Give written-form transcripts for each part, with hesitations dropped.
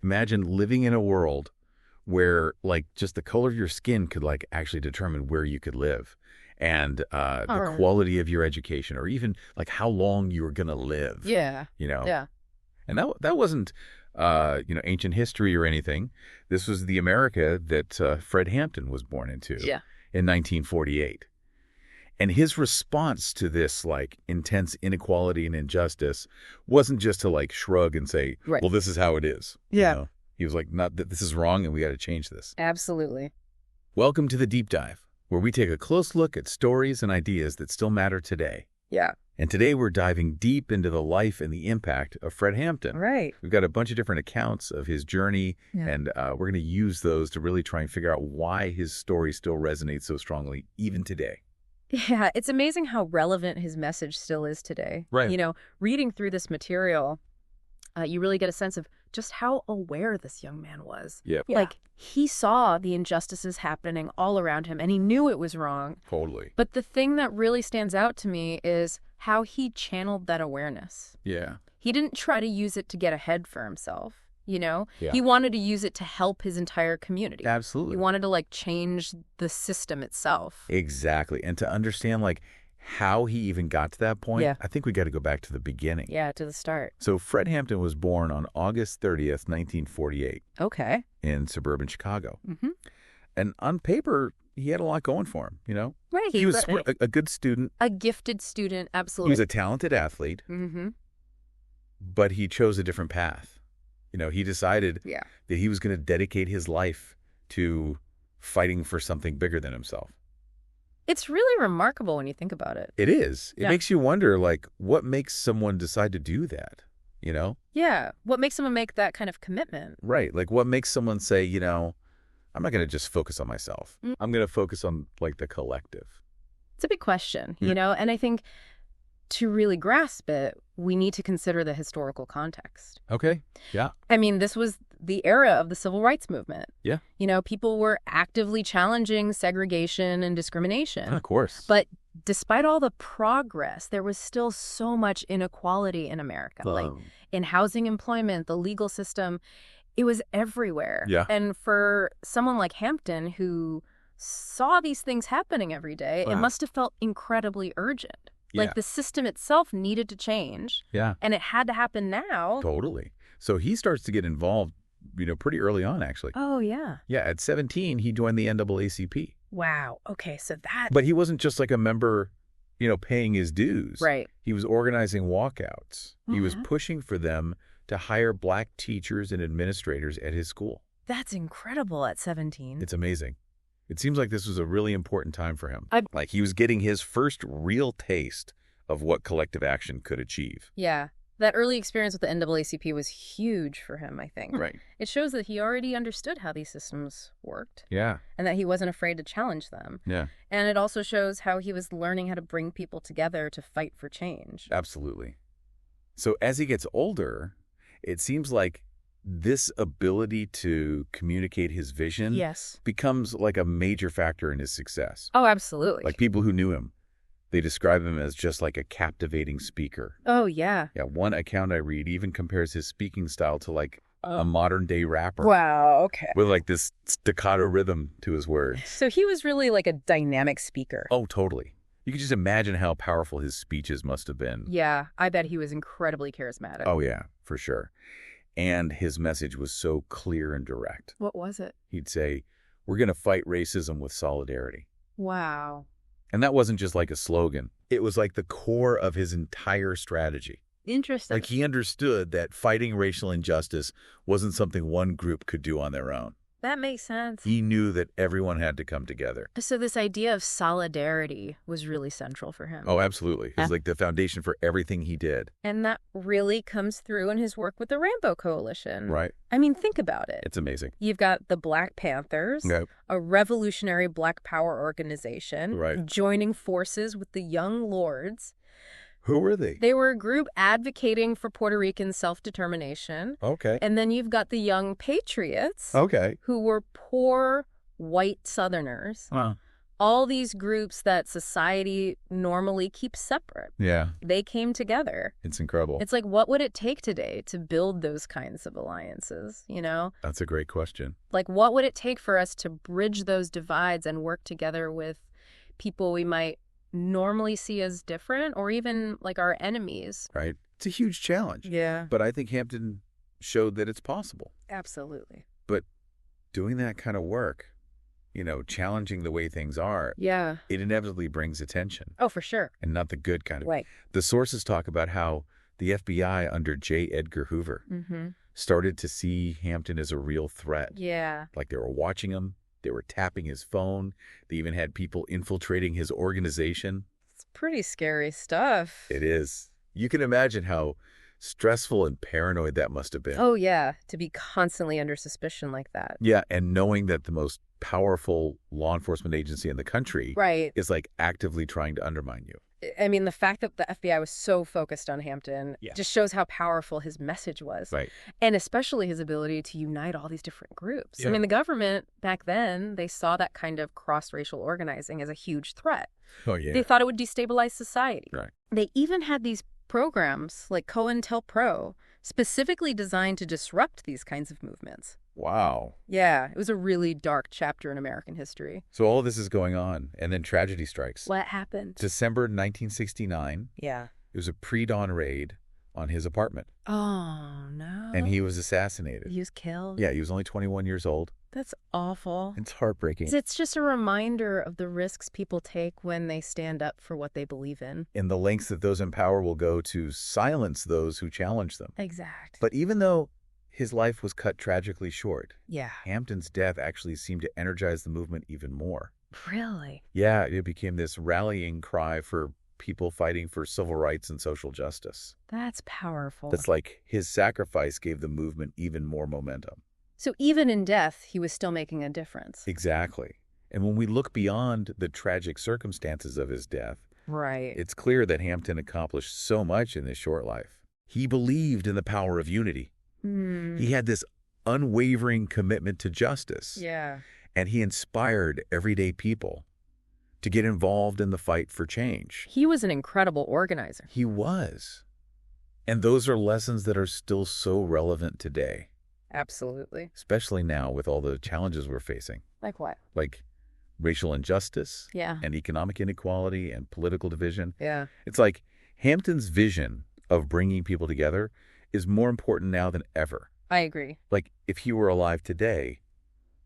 Imagine living in a world where, like, just the color of your skin could, like, actually determine where you could live, and the quality of your education, or even, like, how long you were going to live. Yeah. You know? Yeah. And that wasn't, ancient history or anything. This was the America that Fred Hampton was born into in 1948. And his response to this, like, intense inequality and injustice wasn't just to, like, shrug and say, well, this is how it is. Yeah. You know? He was like, not that this is wrong and we got to change this. Absolutely. Welcome to the Deep Dive, where we take a close look at stories and ideas that still matter today. Yeah. And today we're diving deep into the life and the impact of Fred Hampton. Right. We've got a bunch of different accounts of his journey, and we're going to use those to really try and figure out why his story still resonates so strongly, even today. Yeah, it's amazing how relevant his message still is today. Right. You know, reading through this material, you really get a sense of just how aware this young man was. Yep. Yeah. Like, he saw the injustices happening all around him, and he knew it was wrong. Totally. But the thing that really stands out to me is how he channeled that awareness. Yeah. He didn't try to use it to get ahead for himself, you know? Yeah. He wanted to use it to help his entire community. Absolutely. He wanted to, like, change the system itself. Exactly. And to understand, like, how he even got to that point, I think we got to go back to the beginning. Yeah, to the start. So Fred Hampton was born on August 30th, 1948. Okay. In suburban Chicago. Mm-hmm. And on paper, he had a lot going for him, you know? Right. He was a good student. A gifted student, absolutely. He was a talented athlete. Mm-hmm. But he chose a different path. You know, he decided that he was going to dedicate his life to fighting for something bigger than himself. It's really remarkable when you think about it. It is. It makes you wonder, like, what makes someone decide to do that, you know? Yeah. What makes someone make that kind of commitment? Right. Like, what makes someone say, you know, I'm not going to just focus on myself. I'm going to focus on, like, the collective. It's a big question, you know? And I think to really grasp it, we need to consider the historical context. Okay. Yeah. I mean, this was the era of the civil rights movement. Yeah. You know, people were actively challenging segregation and discrimination. Of course. But despite all the progress, there was still so much inequality in America. Like in housing, employment, the legal system, it was everywhere. Yeah. And for someone like Hampton, who saw these things happening every day, it must have felt incredibly urgent. Like the system itself needed to change. Yeah. And it had to happen now. Totally. So he starts to get involved, you know, pretty early on, actually. Oh, yeah. Yeah. At 17, he joined the NAACP. Wow. Okay. So that. But he wasn't just like a member, you know, paying his dues. Right. He was organizing walkouts. He was pushing for them to hire Black teachers and administrators at his school. That's incredible at 17. It's amazing. It seems like this was a really important time for him. Like he was getting his first real taste of what collective action could achieve. Yeah. That early experience with the NAACP was huge for him, I think. Right. It shows that he already understood how these systems worked. Yeah. And that he wasn't afraid to challenge them. Yeah. And it also shows how he was learning how to bring people together to fight for change. Absolutely. So as he gets older, it seems like this ability to communicate his vision becomes like a major factor in his success. Oh, absolutely. Like people who knew him, they describe him as just like a captivating speaker. Oh, yeah. Yeah, one account I read even compares his speaking style to like a modern day rapper. Wow, okay. With like this staccato rhythm to his words. So he was really like a dynamic speaker. Oh, totally. You could just imagine how powerful his speeches must have been. Yeah, I bet he was incredibly charismatic. Oh, yeah, for sure. And his message was so clear and direct. What was it? He'd say, we're going to fight racism with solidarity. Wow. And that wasn't just like a slogan. It was like the core of his entire strategy. Interesting. Like he understood that fighting racial injustice wasn't something one group could do on their own. That makes sense. He knew that everyone had to come together. So this idea of solidarity was really central for him. Oh, absolutely. It was like the foundation for everything he did. And that really comes through in his work with the Rainbow Coalition. Right. I mean, think about it. It's amazing. You've got the Black Panthers, a revolutionary Black Power organization, joining forces with the Young Lords. Who were they? They were a group advocating for Puerto Rican self-determination. Okay. And then you've got the Young Patriots. Okay. Who were poor white Southerners. Wow. all these groups that society normally keeps separate. Yeah. They came together. It's incredible. It's like, what would it take today to build those kinds of alliances, you know? That's a great question. Like, what would it take for us to bridge those divides and work together with people we might normally see as different or even like our enemies? Right. It's a huge challenge. Yeah. But I think Hampton showed that it's possible. Absolutely. But doing that kind of work, challenging the way things are, yeah, it inevitably brings attention. Oh, for sure. And not the good kind of. Right. The sources talk about how the FBI under J. Edgar Hoover Mm-hmm. started to see Hampton as a real threat. Yeah. Like they were watching him. They were tapping his phone. They even had people infiltrating his organization. It's pretty scary stuff. It is. You can imagine how stressful and paranoid that must have been. Oh, yeah. To be constantly under suspicion like that. Yeah, and knowing that the most powerful law enforcement agency in the country right. is like actively trying to undermine you. I mean, the fact that the FBI was so focused on Hampton just shows how powerful his message was. Right. And especially his ability to unite all these different groups. Yeah. I mean, the government back then, they saw that kind of cross-racial organizing as a huge threat. Oh, yeah. They thought it would destabilize society. Right. They even had these programs like COINTELPRO specifically designed to disrupt these kinds of movements. Wow. Yeah, it was a really dark chapter in American history. So all of this is going on, and then tragedy strikes. What happened? December 1969. Yeah. It was a pre-dawn raid on his apartment. Oh, no. And he was assassinated. He was killed? Yeah, he was only 21 years old. That's awful. It's heartbreaking. It's just a reminder of the risks people take when they stand up for what they believe in. And the lengths that those in power will go to silence those who challenge them. Exactly. But even though his life was cut tragically short, yeah, Hampton's death actually seemed to energize the movement even more. Really? Yeah, it became this rallying cry for people fighting for civil rights and social justice. That's powerful. That's like his sacrifice gave the movement even more momentum. So even in death, he was still making a difference. Exactly. And when we look beyond the tragic circumstances of his death, right, it's clear that Hampton accomplished so much in his short life. He believed in the power of unity. He had this unwavering commitment to justice. Yeah. And he inspired everyday people to get involved in the fight for change. He was an incredible organizer. He was. And those are lessons that are still so relevant today. Absolutely. Especially now with all the challenges we're facing. Like what? Like racial injustice. Yeah. And economic inequality and political division. Yeah. It's like Hampton's vision of bringing people together is more important now than ever. I agree. Like, if he were alive today,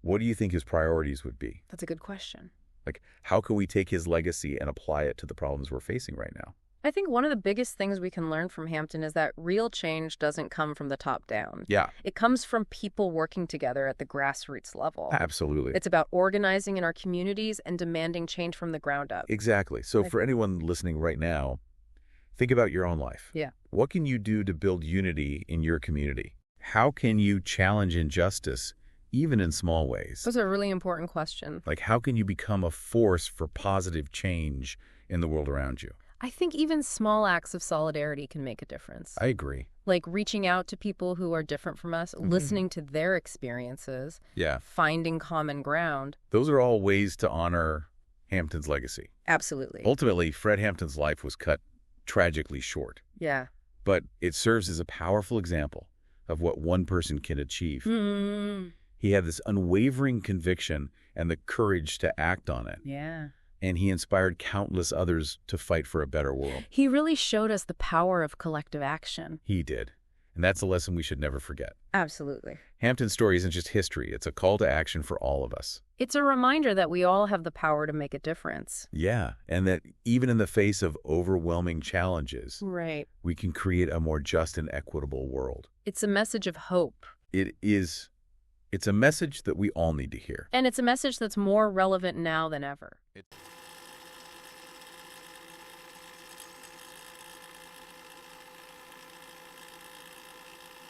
what do you think his priorities would be? That's a good question. Like, how can we take his legacy and apply it to the problems we're facing right now? I think one of the biggest things we can learn from Hampton is that real change doesn't come from the top down. Yeah. It comes from people working together at the grassroots level. Absolutely. It's about organizing in our communities and demanding change from the ground up. Exactly. So for anyone listening right now, think about your own life. Yeah. What can you do to build unity in your community? How can you challenge injustice, even in small ways? Those are a really important question. Like, how can you become a force for positive change in the world around you? I think even small acts of solidarity can make a difference. I agree. Like reaching out to people who are different from us, listening to their experiences, finding common ground. Those are all ways to honor Hampton's legacy. Absolutely. Ultimately, Fred Hampton's life was cut tragically short. Yeah. But it serves as a powerful example of what one person can achieve. He had this unwavering conviction and the courage to act on it. Yeah. And he inspired countless others to fight for a better world. He really showed us the power of collective action. He did. And that's a lesson we should never forget. Absolutely. Hampton's story isn't just history. It's a call to action for all of us. It's a reminder that we all have the power to make a difference. Yeah, and that even in the face of overwhelming challenges, right, we can create a more just and equitable world. It's a message of hope. It is. It's a message that we all need to hear. And it's a message that's more relevant now than ever.